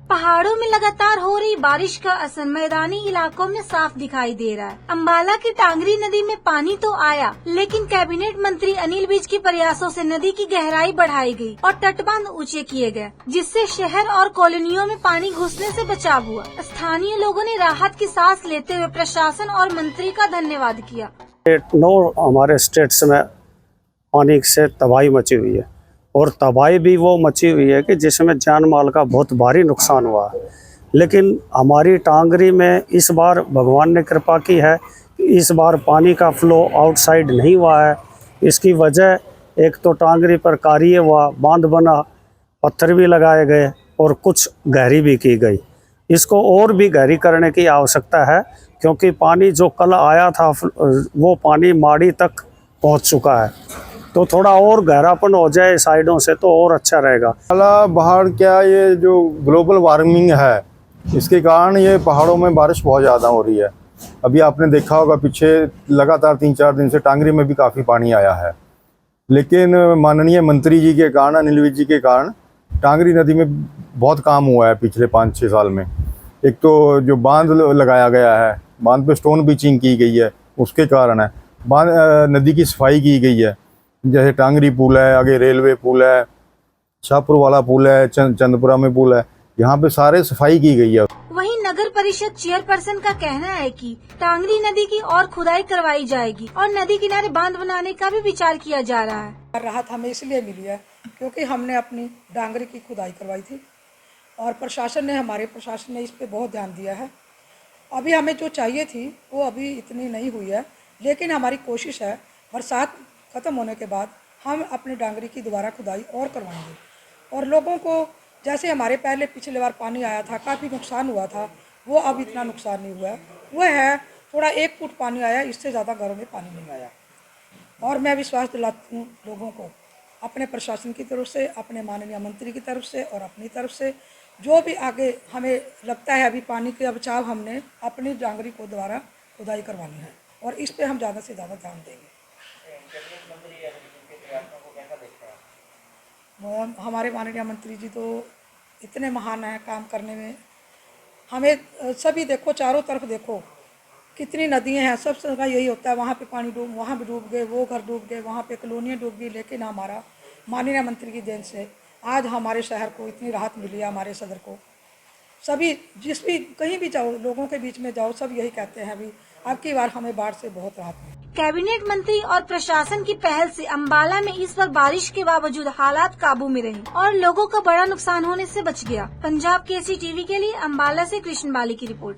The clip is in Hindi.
पहाड़ों में लगातार हो रही बारिश का असर मैदानी इलाकों में साफ दिखाई दे रहा है। अम्बाला की टांगरी नदी में पानी तो आया, लेकिन कैबिनेट मंत्री अनिल विज के प्रयासों से नदी की गहराई बढ़ाई गई और तटबंध ऊंचे किए गए, जिससे शहर और कॉलोनियों में पानी घुसने से बचाव हुआ। स्थानीय लोगों ने राहत की सांस लेते हुए प्रशासन और मंत्री का धन्यवाद किया। 9 हमारे स्टेट्स में पानी से तबाही मची हुई है और तबाही भी वो मची हुई है कि जिसमें जान माल का बहुत भारी नुकसान हुआ है। लेकिन हमारी टांगरी में इस बार भगवान ने कृपा की है कि इस बार पानी का फ्लो आउटसाइड नहीं हुआ है। इसकी वजह एक तो टांगरी पर कार्य हुआ, बांध बना, पत्थर भी लगाए गए और कुछ गहरी भी की गई। इसको और भी गहरी करने की आवश्यकता है क्योंकि पानी जो कल आया था वो पानी माड़ी तक पहुंच चुका है, तो थोड़ा और गहरापन हो जाए साइडों से तो और अच्छा रहेगा। बाहर क्या, ये जो ग्लोबल वार्मिंग है इसके कारण ये पहाड़ों में बारिश बहुत ज़्यादा हो रही है। अभी आपने देखा होगा पीछे लगातार 3-4 दिन से टांगरी में भी काफ़ी पानी आया है, लेकिन माननीय मंत्री जी के कारण, अनिल विज जी के कारण टांगरी नदी में बहुत काम हुआ है पिछले 5-6 साल में। एक तो जो बांध लगाया गया है, बांध पे स्टोन बीचिंग की गई है, उसके कारण है। बांध नदी की सफाई की गई है, जैसे टांगरी पुल है, आगे रेलवे पुल है, शाहपुर वाला पुल है, चंदपुरा में पुल है, यहाँ पे सारे सफाई की गई है। वहीं नगर परिषद चेयरपर्सन का कहना है कि टांगरी नदी की और खुदाई करवाई जाएगी और नदी किनारे बांध बनाने का भी विचार किया जा रहा है। राहत हमें इसलिए मिली है क्योंकि हमने अपनी टांगरी की खुदाई करवाई थी और हमारे प्रशासन ने इस पे बहुत ध्यान दिया है। अभी हमें जो चाहिए थी वो अभी इतनी नहीं हुई है, लेकिन हमारी कोशिश है बरसात ख़त्म होने के बाद हम अपनी टांगरी की दोबारा खुदाई और करवाएंगे और लोगों को, जैसे हमारे पहले पिछले बार पानी आया था, काफ़ी नुकसान हुआ था, वो अब इतना नुकसान नहीं हुआ है। वह है थोड़ा 1 फुट पानी आया, इससे ज़्यादा घरों में पानी नहीं आया। और मैं विश्वास दिलाती हूँ लोगों को, अपने प्रशासन की तरफ से, अपने माननीय मंत्री की तरफ से और अपनी तरफ से, जो भी आगे हमें लगता है अभी पानी का बचाव, हमने अपनी टांगरी को दोबारा खुदाई करवानी है और इस पर हम ज़्यादा से ज़्यादा ध्यान देंगे। हमारे माननीय मंत्री जी तो इतने महान हैं काम करने में। हमें सभी देखो, चारों तरफ देखो कितनी नदियाँ हैं, सब जगह यही होता है, वहाँ पे पानी डूब, वहाँ भी डूब गए, वो घर डूब गए, वहाँ पे कॉलोनियाँ डूब गई। लेकिन हमारा माननीय मंत्री की देन से आज हमारे शहर को इतनी राहत मिली है, हमारे सदर को। सभी जिस भी कहीं भी जाओ, लोगों के बीच में जाओ, सब यही कहते हैं अभी अब की बार हमें बाढ़ से बहुत राहत मिली। कैबिनेट मंत्री और प्रशासन की पहल से अम्बाला में इस बार बारिश के बावजूद हालात काबू में रहे और लोगों का बड़ा नुकसान होने से बच गया। पंजाब केसरी टीवी के लिए अम्बाला से कृष्ण बाली की रिपोर्ट।